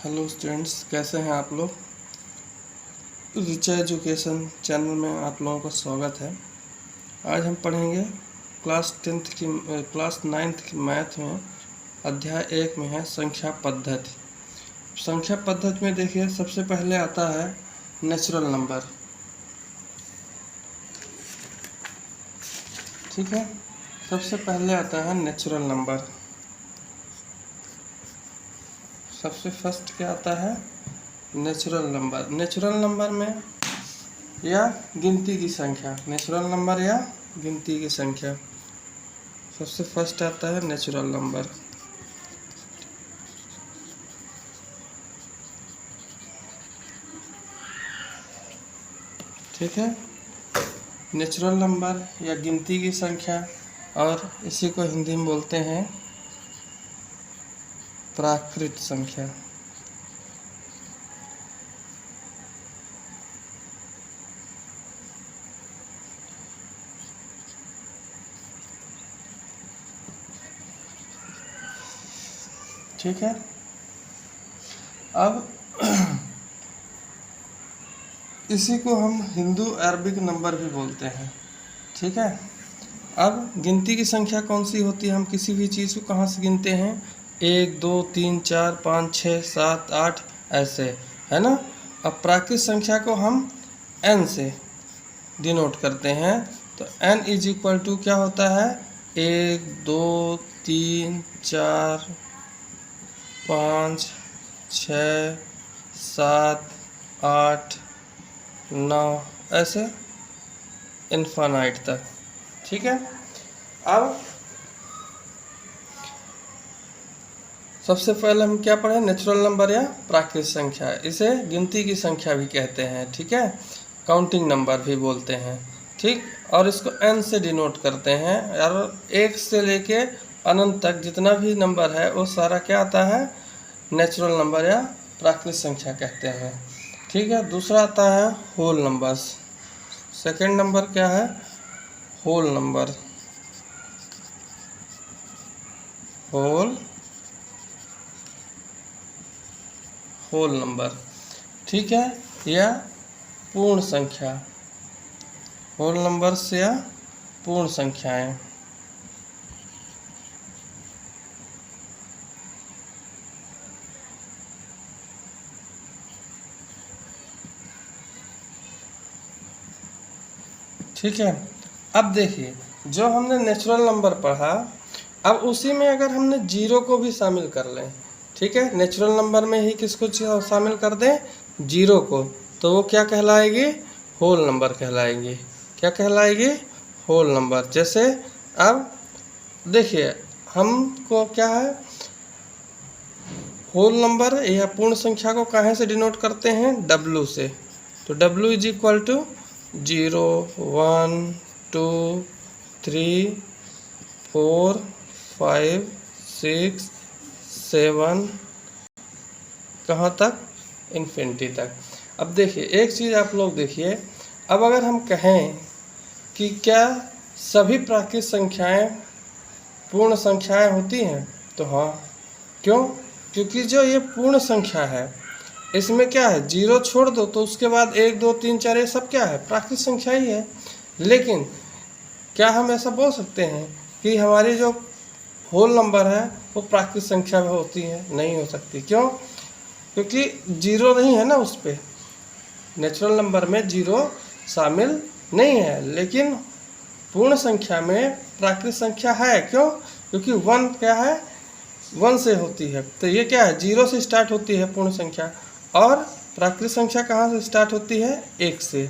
Hello students, कैसे हैं आप लोग। रिचा एजुकेशन चैनल में आप लोगों का स्वागत है। आज हम पढ़ेंगे क्लास 9th की मैथ में अध्याय 1 में है संख्या पद्धति। संख्या पद्धति में देखिए, सबसे पहले आता है नेचुरल नंबर। ठीक है, सबसे पहले आता है नेचुरल नंबर। सबसे फर्स्ट क्या आता है? Natural number. नेचुरल नंबर में या गिनती की संख्या, नेचुरल नंबर या गिनती की संख्या, सबसे फर्स्ट आता है नेचुरल नंबर। ठीक है, नेचुरल नंबर या गिनती की संख्या, और इसी को हिंदी में बोलते हैं प्राकृत संख्या। ठीक है, अब इसी को हम हिंदू अरबिक नंबर भी बोलते हैं। ठीक है, अब गिनती की संख्या कौन सी होती है? हम किसी भी चीज़ को कहाँ से गिनते हैं? 1 2 3 4 5 6 7 8 ऐसे, है ना। अब प्राकृत संख्या को हम n से डिनोट करते हैं, तो n इज इक्वल टू क्या होता है? 1 2 3 4 5 6 7 8 9 ऐसे इन्फानाइट तक। ठीक है, अब सबसे पहले हम क्या पढ़े? नेचुरल नंबर या प्राकृत संख्या। इसे गिनती की संख्या भी कहते हैं। ठीक है, काउंटिंग नंबर भी बोलते हैं। ठीक, और इसको n से डिनोट करते हैं, और 1 से लेके अनंत तक जितना भी नंबर है वो सारा क्या आता है? नेचुरल नंबर या प्राकृत संख्या कहते हैं। ठीक है, दूसरा आता है होल नंबर्स। सेकंड नंबर क्या है? Whole number. होल नंबर, ठीक है, या पूर्ण संख्या। होल नंबर्स या पूर्ण संख्याएं। ठीक है, अब देखिए, जो हमने नेचुरल नंबर पढ़ा, अब उसी में अगर हमने जीरो को भी शामिल कर लें, ठीक है, नेचुरल नंबर में ही किसको शामिल कर दें? जीरो को, तो वो क्या कहलाएगी? होल नंबर कहलाएगी। क्या कहलाएगी? Whole number. जैसे अब देखिए, हमको क्या है, होल नंबर या पूर्ण संख्या को कहाँ से डिनोट करते हैं? W से। तो W इज इक्वल टू 0 1 2 3 4 5 6 7 कहाँ तक? इन्फिनिटी तक। अब देखिए, एक चीज़ आप लोग देखिए, अब अगर हम कहें कि क्या सभी प्राकृत संख्याएं पूर्ण संख्याएं होती हैं, तो हाँ। क्यों? क्योंकि जो ये पूर्ण संख्या है, इसमें क्या है? 0 छोड़ दो तो उसके बाद 1 2 3 4 ये सब क्या है? प्राकृत संख्या ही है। लेकिन क्या हम ऐसा बोल सकते हैं कि हमारी जो होल नंबर है वो प्राकृत संख्या में होती है? नहीं हो सकती। क्यों? क्योंकि 0 नहीं है ना उस पर। नेचुरल नंबर में 0 शामिल नहीं है, लेकिन पूर्ण संख्या में प्राकृत संख्या है। क्यों? क्योंकि 1 क्या है? 1 से होती है। तो ये क्या है? 0 से स्टार्ट होती है पूर्ण संख्या, और प्राकृत संख्या कहाँ से स्टार्ट होती है? 1 से।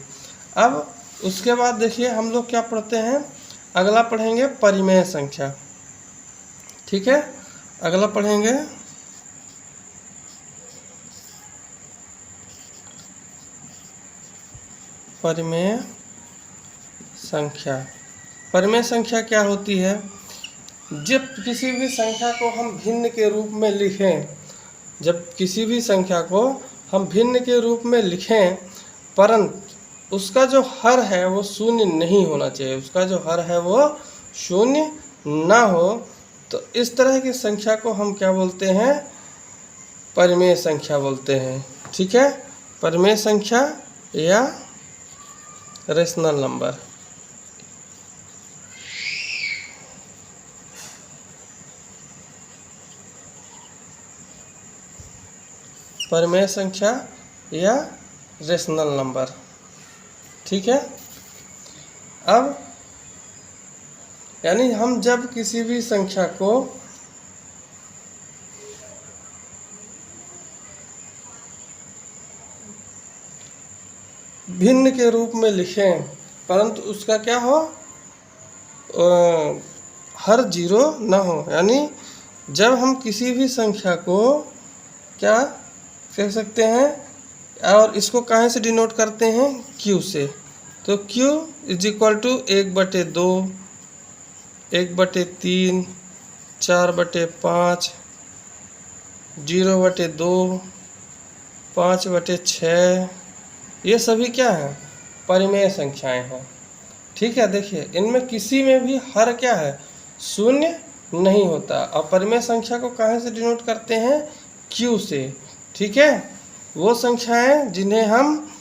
अब उसके बाद देखिए, हम लोग क्या पढ़ते हैं? अगला पढ़ेंगे परिमेय संख्या। ठीक है, अगला पढ़ेंगे परिमेय संख्या। परिमेय संख्या क्या होती है? जब किसी भी संख्या को हम भिन्न के रूप में लिखें, जब किसी भी संख्या को हम भिन्न के रूप में लिखें, परंतु उसका जो हर है वो शून्य नहीं होना चाहिए, उसका जो हर है वो शून्य ना हो, तो इस तरह की संख्या को हम क्या बोलते हैं? परिमेय संख्या बोलते हैं। ठीक है, परिमेय संख्या या रेशनल नंबर। परिमेय संख्या या रेशनल नंबर। ठीक है, अब यानी हम जब किसी भी संख्या को भिन्न के रूप में लिखें परंतु उसका क्या हो, हर जीरो ना हो, यानी जब हम किसी भी संख्या को क्या कह सकते हैं, और इसको कहाँ से डिनोट करते हैं, क्यू से। तो क्यू इज इक्वल टू 1/2, 1/3, 4/5, 0/2, 5/6, ये सभी क्या हैं, परिमेय संख्याएं हैं। ठीक है, देखिए इनमें किसी में भी हर क्या है, शून्य नहीं होता। और परिमेय संख्या को कहाँ से डिनोट करते हैं, क्यू से। ठीक है, वो संख्याएं जिन्हें हम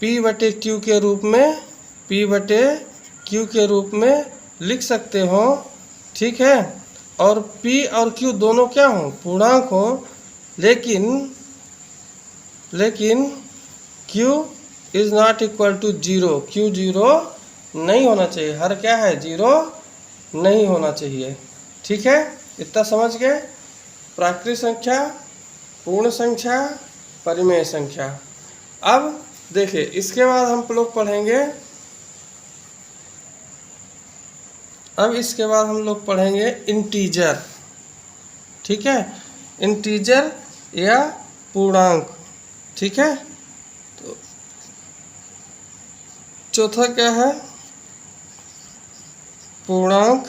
p/q के रूप में p/q के रूप में लिख सकते हो। ठीक है, और p और q दोनों क्या हों, पूर्णांक हो, लेकिन q is not equal to 0। q 0 नहीं होना चाहिए, हर क्या है, 0 नहीं होना चाहिए। ठीक है, इतना समझ गए, प्राकृत संख्या, पूर्ण संख्या, परिमेय संख्या। अब देखिए इसके बाद हम लोग पढ़ेंगे, इंटीजर। ठीक है, इंटीजर या पूर्णांक। ठीक है, तो चौथा क्या है, पूर्णांक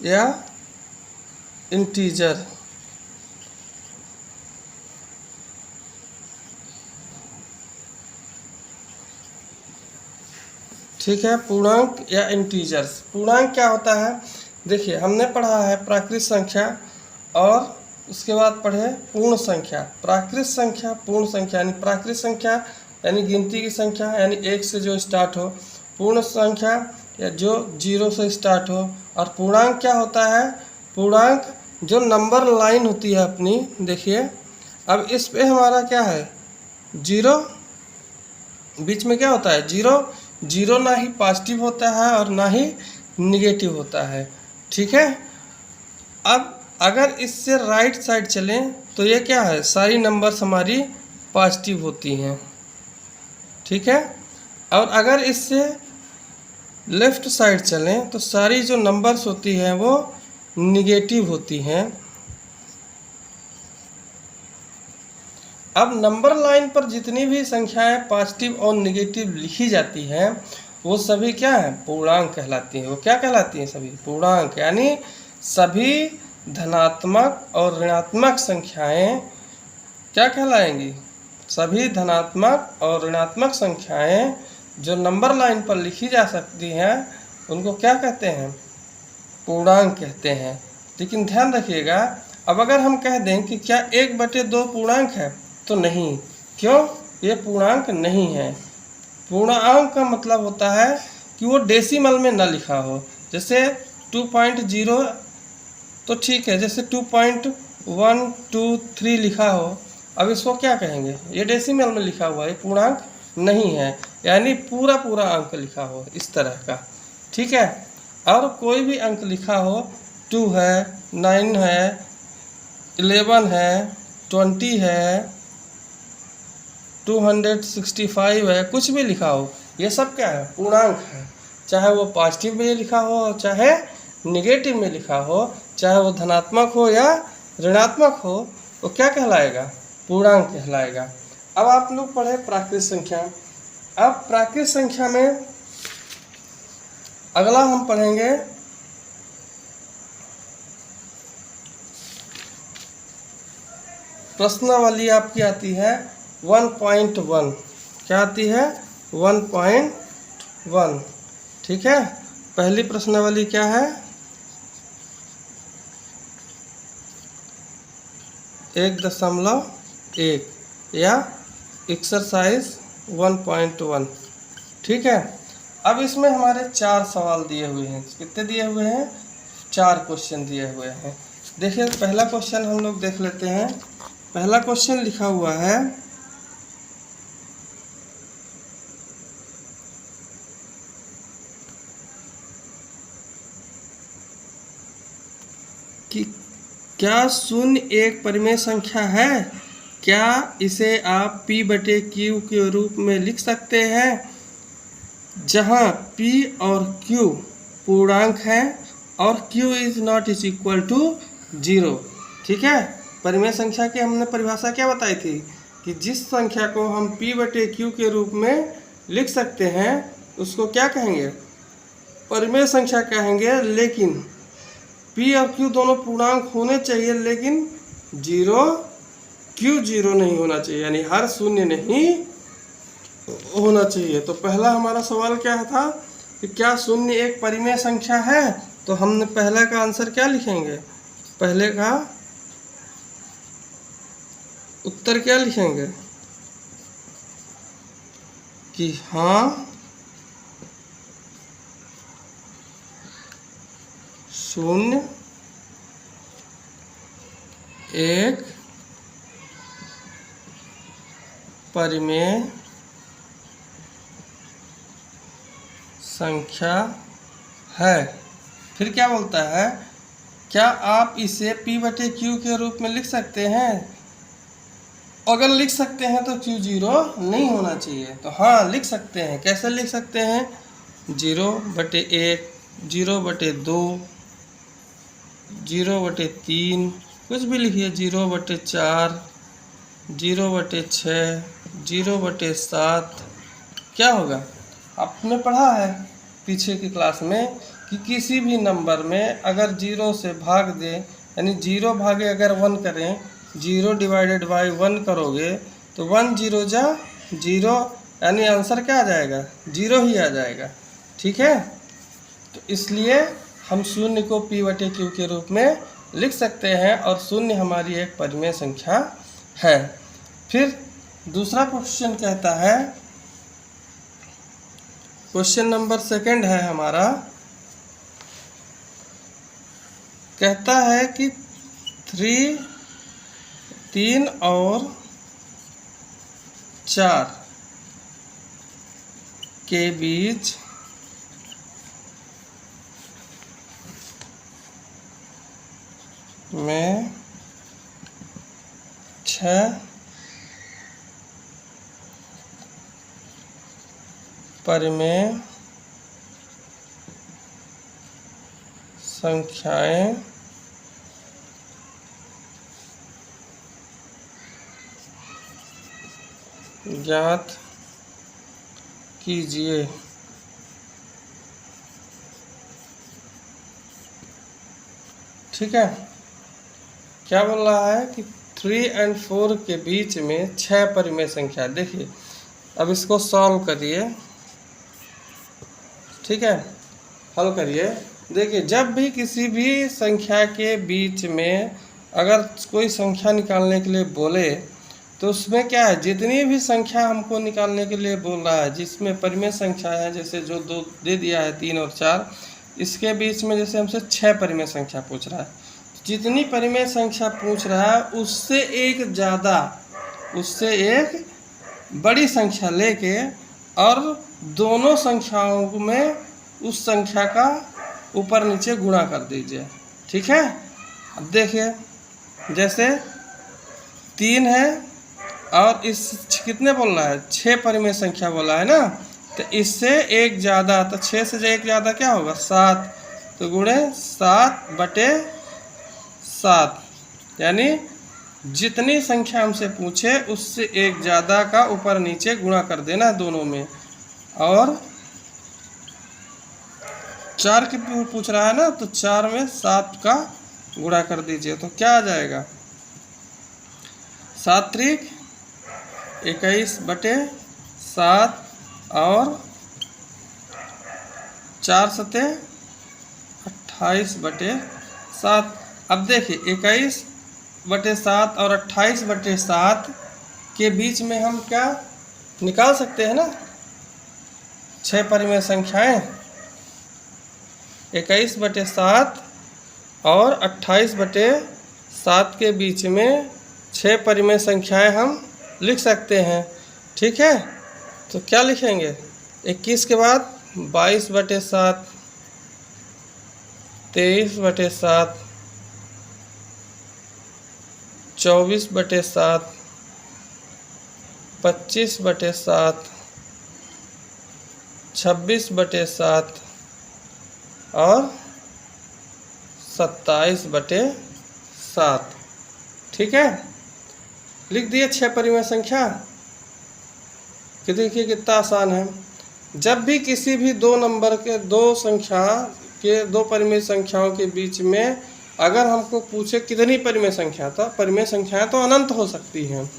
या इंटीजर। ठीक है, पूर्णांक या इंटीजर्स। पूर्णांक क्या होता है, देखिए हमने पढ़ा है प्राकृत संख्या और उसके बाद पढ़े पूर्ण संख्या। प्राकृत संख्या, पूर्ण संख्या, यानी प्राकृत संख्या यानी गिनती की संख्या, यानी 1 से जो स्टार्ट हो। पूर्ण संख्या या जो 0 से स्टार्ट हो। और पूर्णांक क्या होता है, पूर्णांक जो नंबर लाइन होती है अपनी, देखिए अब इस पे हमारा क्या है, 0, बीच में क्या होता है, 0। 0 ना ही पॉजिटिव होता है और ना ही निगेटिव होता है। ठीक है, अब अगर इससे राइट साइड चलें तो ये क्या है, सारी नंबर्स हमारी पॉजिटिव होती हैं। ठीक है, और अगर इससे लेफ्ट साइड चलें तो सारी जो नंबर्स होती हैं वो निगेटिव होती हैं। अब नंबर लाइन पर जितनी भी संख्याएं पॉजिटिव और निगेटिव लिखी जाती हैं वो सभी क्या हैं, पूर्णांक कहलाती हैं। वो क्या कहलाती हैं, सभी पूर्णांक, यानी सभी धनात्मक और ऋणात्मक संख्याएं क्या कहलाएंगी, सभी धनात्मक और ऋणात्मक संख्याएं जो नंबर लाइन पर लिखी जा सकती हैं उनको क्या कहते हैं, पूर्णांक कहते हैं। लेकिन ध्यान रखिएगा, अब अगर हम कह दें कि क्या 1/2 पूर्णांक है, तो नहीं। क्यों, ये पूर्णांक नहीं है। पूर्णांक का मतलब होता है कि वो डेसिमल में ना लिखा हो। जैसे 2.0 तो ठीक है, जैसे 2.123 लिखा हो, अब इसको क्या कहेंगे, ये डेसिमल में लिखा हुआ है, ये पूर्णांक नहीं है, यानी पूरा अंक लिखा हो इस तरह का। ठीक है, और कोई भी अंक लिखा हो, 2 है, 9 है, 11 है, 20 है, 265 है, कुछ भी लिखा हो, ये सब क्या है, पूर्णांक है। चाहे वो पॉजिटिव में लिखा हो, चाहे निगेटिव में लिखा हो, चाहे वो धनात्मक हो या ऋणात्मक हो, वो क्या कहलाएगा, पूर्णांक कहलाएगा। अब आप लोग पढ़े प्राकृत संख्या। अब प्राकृत संख्या में अगला हम पढ़ेंगे प्रश्नावली। आपकी आती है 1.1, क्या आती है, 1.1। ठीक है, पहली प्रश्नावली क्या है, 1.1 या एक्सरसाइज 1.1। ठीक है, अब इसमें हमारे 4 सवाल दिए हुए हैं। कितने दिए हुए हैं? 4 क्वेश्चन दिए हुए हैं। देखिए पहला क्वेश्चन हम लोग देख लेते हैं। पहला क्वेश्चन लिखा हुआ है कि क्या शून्य एक परिमेय संख्या है? क्या इसे आप p/q के रूप में लिख सकते हैं, जहां p और q पूर्णांक हैं और q is not is equal to 0। ठीक है, परिमेय संख्या की हमने परिभाषा क्या बताई थी कि जिस संख्या को हम p/q के रूप में लिख सकते हैं उसको क्या कहेंगे? परिमेय संख्या कहेंगे। लेकिन p और q दोनों पूर्णांक होने चाहिए, लेकिन q 0 नहीं होना चाहिए, यानी हर शून्य नहीं होना चाहिए। तो पहला हमारा सवाल क्या था कि क्या शून्य एक परिमेय संख्या है? तो हमने पहला का आंसर क्या लिखेंगे? पहले का उत्तर क्या लिखेंगे कि हाँ, शून्य एक परिमेय संख्या है। फिर क्या बोलता है? क्या आप इसे p/q के रूप में लिख सकते हैं? अगर लिख सकते हैं तो q 0 नहीं होना चाहिए। तो हाँ, लिख सकते हैं। कैसे लिख सकते हैं? 0/1, 0/2, 0/3, कुछ भी लिखिए। 0/4, 0/6, 0/7। क्या होगा? आपने पढ़ा है पीछे की क्लास में कि किसी भी नंबर में अगर 0 से भाग दें, यानी 0 भागे अगर 1 करें, 0/1 करोगे तो 1 0 जा 0, यानी आंसर क्या आ जाएगा? 0 ही आ जाएगा। ठीक है, तो इसलिए हम शून्य को p/q के रूप में लिख सकते हैं और शून्य हमारी एक परिमेय संख्या है। फिर दूसरा क्वेश्चन कहता है, क्वेश्चन नंबर 2 है हमारा, कहता है कि 3 और 4 के बीच में 6 परिमेय संख्याएं ज्ञात कीजिए। ठीक है, क्या बोल रहा है कि 3 और 4 के बीच में 6 परिमेय संख्या। देखिए अब इसको सॉल्व करिए। ठीक है, हल करिए। देखिए जब भी किसी भी संख्या के बीच में अगर कोई संख्या निकालने के लिए बोले तो उसमें क्या है, जितनी भी संख्या हमको निकालने के लिए बोल रहा है जिसमें परिमेय संख्या है, जैसे जो 2 दे दिया है 3 और 4, इसके बीच में जैसे हमसे 6 परिमेय संख्या पूछ रहा है, जितनी परिमेय संख्या पूछ रहा है उससे एक बड़ी संख्या लेके और दोनों संख्याओं में उस संख्या का ऊपर नीचे गुणा कर दीजिए। ठीक है, अब देखिए जैसे 3 है और इस कितने बोल रहा है? 6 परिमेय संख्या बोला है ना, तो इससे एक ज़्यादा, तो 6 से एक ज़्यादा क्या होगा? 7, तो गुणे 7/7, यानी जितनी संख्या हमसे पूछे उससे एक ज़्यादा का ऊपर नीचे गुणा कर देना दोनों में। और 4 की पूछ रहा है ना, तो 4 में 7 का गुणा कर दीजिए, तो क्या आ जाएगा? 7 त्रिक 21/7 और 4 सते 28/7। अब देखिए 21 24/7 और 28/7 के बीच में हम क्या निकाल सकते हैं ना, 6 परिमेय संख्याएं। 21/7 और 28/7 के बीच में 6 परिमेय संख्याएं हम लिख सकते हैं। ठीक है, तो क्या लिखेंगे? 21 के बाद 22/7, 23/7, 24/7, 25/7, 26/7 और 27/7। ठीक है, लिख दिए 6 परिमेय संख्या। कि देखिए कितना आसान है। जब भी किसी भी दो नंबर के दो परिमेय संख्याओं के बीच में अगर हमको पूछे कितनी परिमेय संख्या, तो परिमेय संख्याएं तो अनंत हो सकती हैं।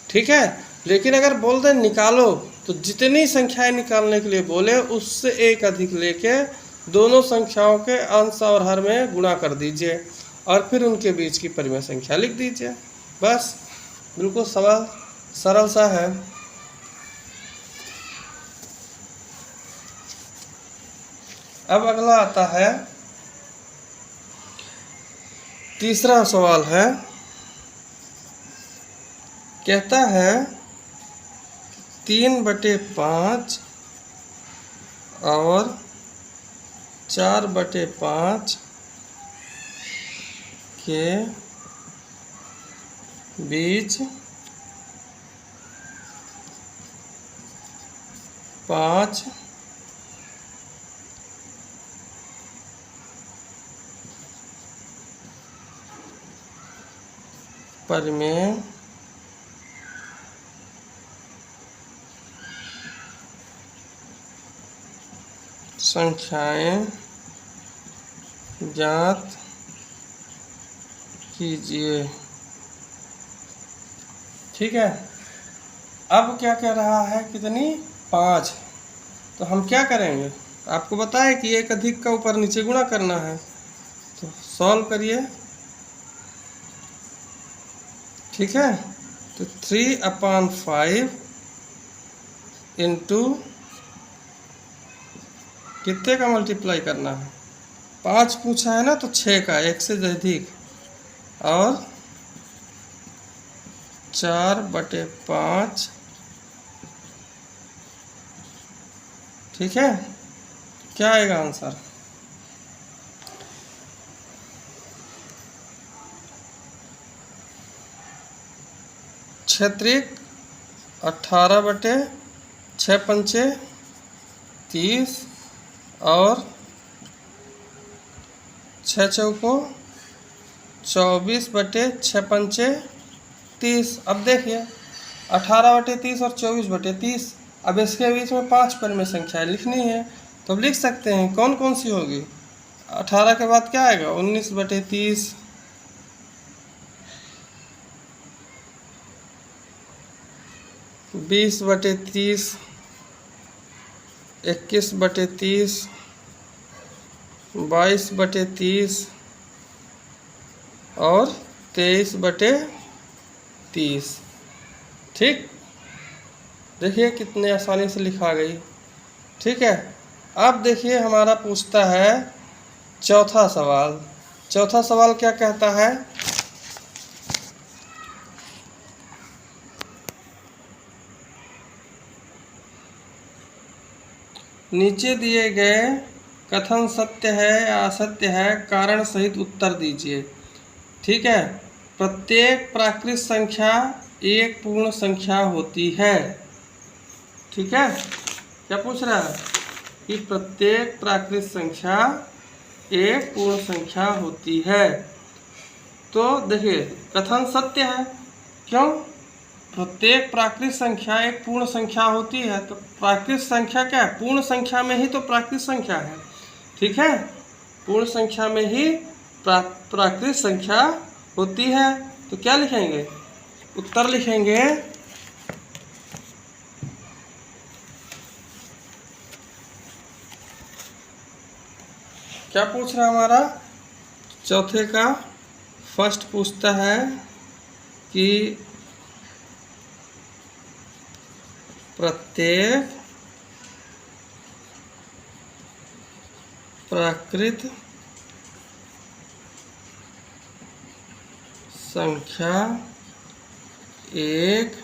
ठीक है, लेकिन अगर बोल दें निकालो, तो जितनी संख्याएं निकालने के लिए बोले उससे एक अधिक लेके दोनों संख्याओं के अंश और हर में गुणा कर दीजिए और फिर उनके बीच की परिमेय संख्या लिख दीजिए। बस, बिल्कुल सवाल सरल सा है। अब अगला आता है, तीसरा सवाल है। कहता है 3/5 और 4/5 के बीच 5 परिमेय संख्याएं ज्ञात कीजिए। ठीक है, अब क्या कह रहा है, कितनी? 5। तो हम क्या करेंगे, आपको बताया कि एक अधिक का ऊपर नीचे गुणा करना है, तो सॉल्व करिए। ठीक है, तो 3/5 इंटू कितने का मल्टीप्लाई करना है? 5 पूछा है ना, तो 6 का, 1 से अधिक, और 4/5। ठीक है, क्या आएगा आंसर? क्षेत्रिक 18/6 30 और 6 चौको 24/6 30। अब देखिए 18/30 और 24/30। अब इसके बीच में 5 परिमेय संख्याएं लिखनी है, तो अब लिख सकते हैं। कौन कौन सी होगी? 18 के बाद क्या आएगा? 19/30, 20/30, 21/30, 22/30 और 23/30। ठीक, देखिए कितने आसानी से लिखा गई। ठीक है, अब देखिए हमारा पूछता है चौथा सवाल। चौथा सवाल क्या कहता है? नीचे दिए गए कथन सत्य है या असत्य है, कारण सहित उत्तर दीजिए। ठीक है, प्रत्येक प्राकृत संख्या एक पूर्ण संख्या होती है। ठीक है, क्या पूछ रहा है? कि प्रत्येक प्राकृत संख्या एक पूर्ण संख्या होती है। तो देखिए कथन सत्य है। क्यों? प्रत्येक प्राकृत संख्या एक पूर्ण संख्या होती है, तो प्राकृत संख्या क्या है? पूर्ण संख्या में ही तो प्राकृत संख्या है। ठीक है, पूर्ण संख्या में ही प्राकृत संख्या होती है। तो क्या लिखेंगे? उत्तर लिखेंगे क्या पूछ रहा है हमारा? चौथे का फर्स्ट पूछता है कि प्रत्येक प्राकृत संख्या एक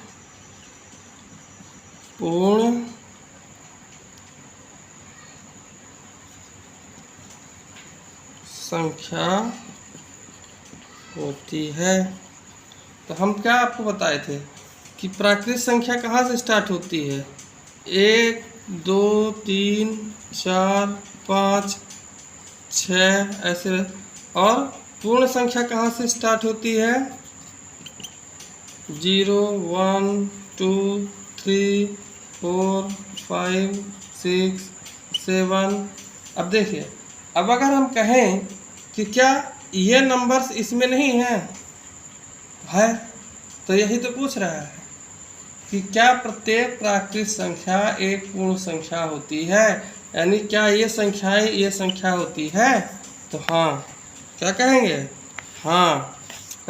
पूर्ण संख्या होती है। तो हम क्या आपको बताए थे कि प्राकृत संख्या कहाँ से स्टार्ट होती है? 1 2 3 4 5 6 ऐसे। और पूर्ण संख्या कहाँ से स्टार्ट होती है? 0 1 2 3 4 5 6 7। अब देखिए, अब अगर हम कहें कि क्या ये नंबर्स इसमें नहीं है, तो यही तो पूछ रहा है कि क्या प्रत्येक प्राकृत संख्या एक पूर्ण संख्या होती है, यानी क्या ये संख्याएं ये संख्या होती है? तो हाँ, क्या कहेंगे? हाँ,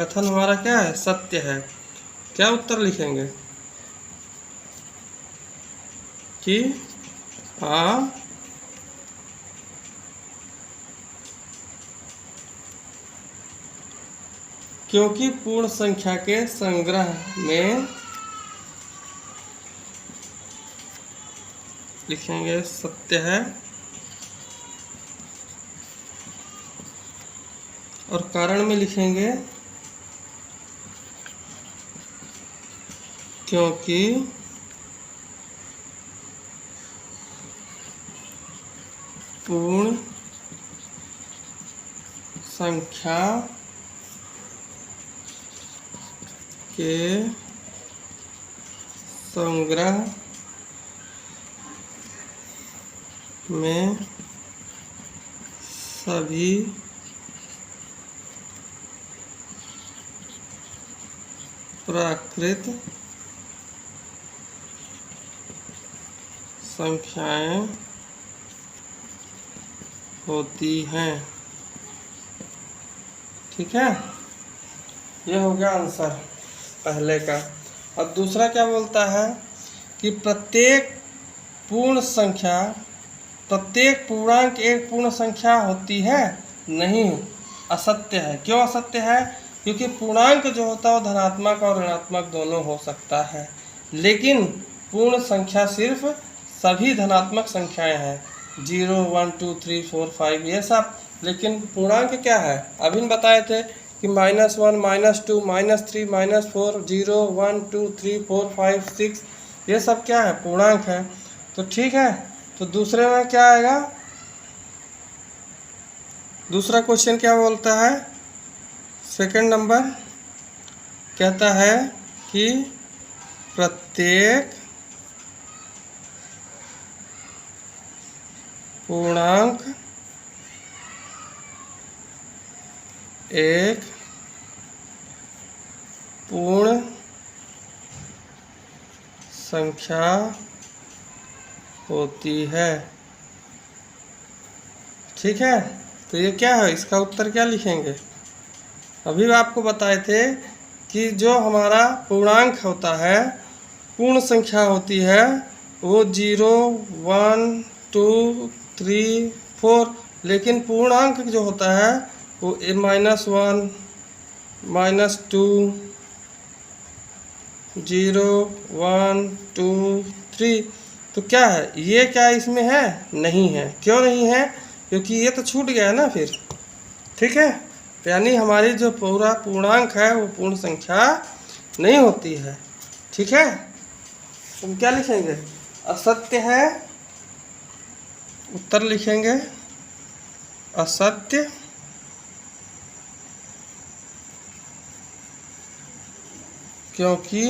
कथन हमारा क्या है? सत्य है। क्या उत्तर लिखेंगे? कि हाँ, क्योंकि पूर्ण संख्या के संग्रह में लिखेंगे सत्य है, और कारण में लिखेंगे क्योंकि पूर्ण संख्या के संग्रह में सभी प्राकृत संख्याएं होती हैं। ठीक है, ये हो गया आंसर पहले का। अब दूसरा क्या बोलता है कि प्रत्येक पूर्णांक एक पूर्ण संख्या होती है? नहीं, असत्य है। क्यों असत्य है? क्योंकि पूर्णांक जो होता है वो धनात्मक और ऋणात्मक दोनों हो सकता है, लेकिन पूर्ण संख्या सिर्फ सभी धनात्मक संख्याएं हैं, 0 1 2 3 4 5 ये सब। लेकिन पूर्णांक क्या है? अभी बताए थे कि -1 -2 -3 -4 0 1 2 3 4 5 6 ये सब क्या है? पूर्णांक है। तो ठीक है, तो दूसरे में क्या आएगा? दूसरा क्वेश्चन क्या बोलता है? सेकंड नंबर कहता है कि प्रत्येक पूर्णांक एक पूर्ण संख्या होती है। ठीक है, तो ये क्या है? इसका उत्तर क्या लिखेंगे? अभी आपको बताए थे कि जो हमारा पूर्णांक होता है, पूर्ण संख्या होती है, वो 0 1 2 3 4, लेकिन पूर्णांक जो होता है वो -1 -2 0 1 2 3। तो क्या है ये? क्या इसमें है? नहीं है। क्यों नहीं है? क्योंकि ये तो छूट गया है ना फिर। ठीक है, तो यानी हमारी जो पूरा पूर्णांक है वो पूर्ण संख्या नहीं होती है। ठीक है, तुम क्या लिखेंगे? असत्य है। उत्तर लिखेंगे असत्य, क्योंकि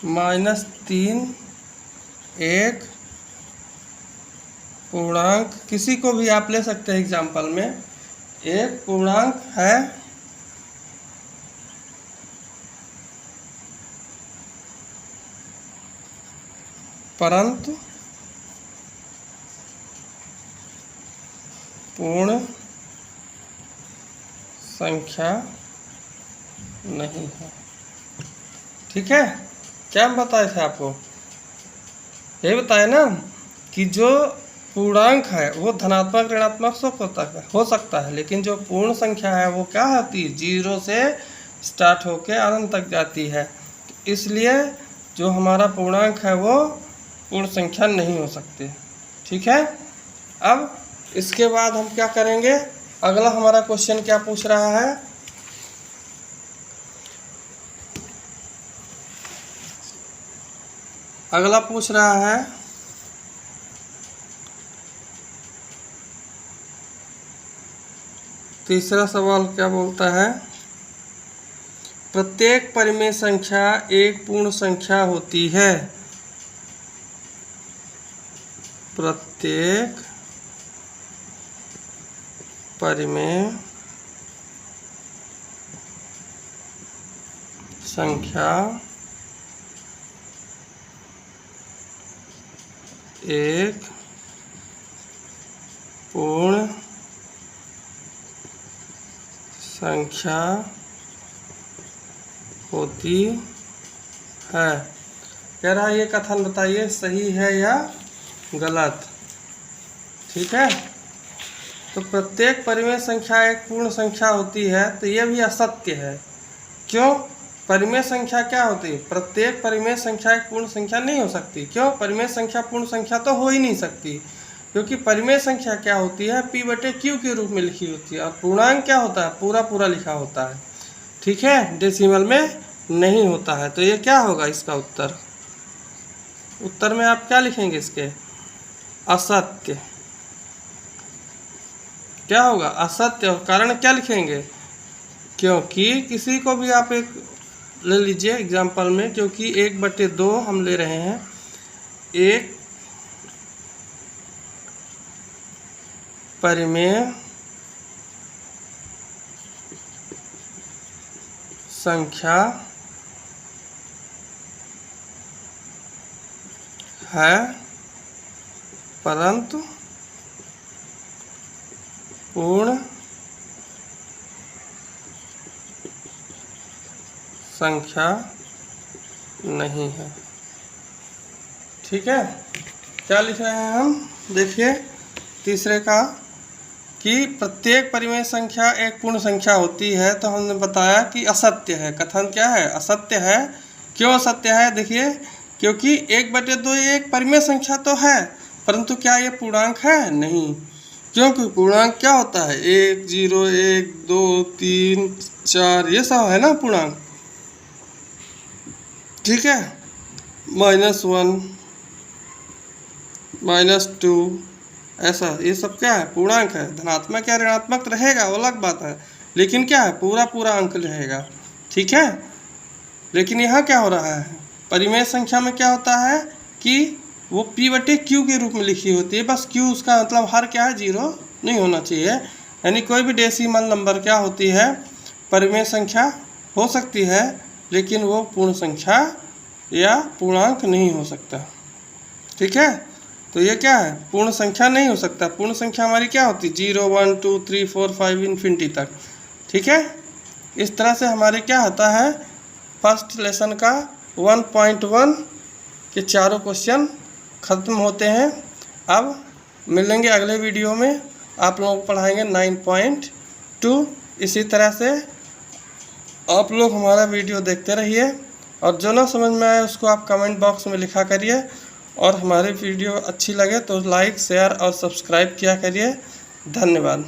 -3 एक पूर्णांक, किसी को भी आप ले सकते हैं एग्जाम्पल में, एक पूर्णांक है, परंतु पूर्ण संख्या नहीं है। ठीक है, क्या हम बताए थे आपको, ये बताए ना कि जो पूर्णांक है वो धनात्मक ऋणात्मक हो सकता है, लेकिन जो पूर्ण संख्या है वो क्या होती है, 0 से स्टार्ट होके अनंत तक जाती है। इसलिए जो हमारा पूर्णांक है वो पूर्ण संख्या नहीं हो सकती। ठीक है, अब इसके बाद हम क्या करेंगे, अगला हमारा क्वेश्चन क्या पूछ रहा है, अगला पूछ रहा है तीसरा सवाल क्या बोलता है, प्रत्येक परिमेय संख्या एक पूर्ण संख्या होती है। प्रत्येक परिमेय संख्या एक पूर्ण संख्या होती है। कह रहा है ये कथन बताइए सही है या गलत। ठीक है, तो प्रत्येक परिमेय संख्या एक पूर्ण संख्या होती है, तो ये भी असत्य है। क्यों, परिमेय संख्या क्या होती है, प्रत्येक परिमेय संख्या एक पूर्ण संख्या नहीं हो सकती। क्यों, परिमेय संख्या पूर्ण संख्या तो हो ही नहीं सकती, क्योंकि परिमेय संख्या क्या होती है, P/Q के रूप में लिखी होती है, और पूर्णांक क्या होता है, पूरा पूरा लिखा होता है। ठीक है, डेसिमल में नहीं होता है। तो ये क्या होगा इसका उत्तर, उत्तर में आप क्या लिखेंगे इसके, असत्य। क्या होगा, असत्य। और कारण क्या लिखेंगे, क्योंकि किसी को भी आप एक ले लीजिए एग्जाम्पल में, क्योंकि 1/2 हम ले रहे हैं, एक परिमेय संख्या है, परंतु पूर्ण संख्या नहीं है। ठीक है, क्या लिख रहे हैं हम, देखिए तीसरे का, कि प्रत्येक परिमेय संख्या एक पूर्ण संख्या होती है, तो हमने बताया कि असत्य है। कथन क्या है, असत्य है। क्यों असत्य है, देखिए, क्योंकि 1/2 ये एक परिमेय संख्या तो है, परंतु क्या ये पूर्णांक है, नहीं। क्योंकि पूर्णांक क्या होता है, 1, 0, 1, 2, 3, 4, ये सब है ना पूर्णांक। ठीक है, -1, -2, ऐसा ये सब क्या है, पूर्णांक है। धनात्मक या ऋणात्मक रहेगा वो अलग बात है, लेकिन क्या है, पूरा पूरा अंक रहेगा। ठीक है, लेकिन यहाँ क्या हो रहा है, परिमेय संख्या में क्या होता है कि वो P/Q के रूप में लिखी होती है, बस Q उसका मतलब हर क्या है, 0 नहीं होना चाहिए। यानी कोई भी डेसिमल नंबर क्या होती है, परिमेय संख्या हो सकती है, लेकिन वो पूर्ण संख्या या पूर्णांक नहीं हो सकता। ठीक है, तो ये क्या है, पूर्ण संख्या नहीं हो सकता। पूर्ण संख्या हमारी क्या होती है, 0, 1, 2, 3, 4, 5 इन्फिनिटी तक। ठीक है, इस तरह से हमारे क्या होता है, फर्स्ट लेसन का 1.1 के चारों क्वेश्चन ख़त्म होते हैं। अब मिलेंगे अगले वीडियो में, आप लोगों को पढ़ाएंगे 9.2। इसी तरह से आप लोग हमारा वीडियो देखते रहिए, और जो ना समझ में आए उसको आप कमेंट बॉक्स में लिखा करिए, और हमारी वीडियो अच्छी लगे तो लाइक, शेयर और सब्सक्राइब किया करिए। धन्यवाद।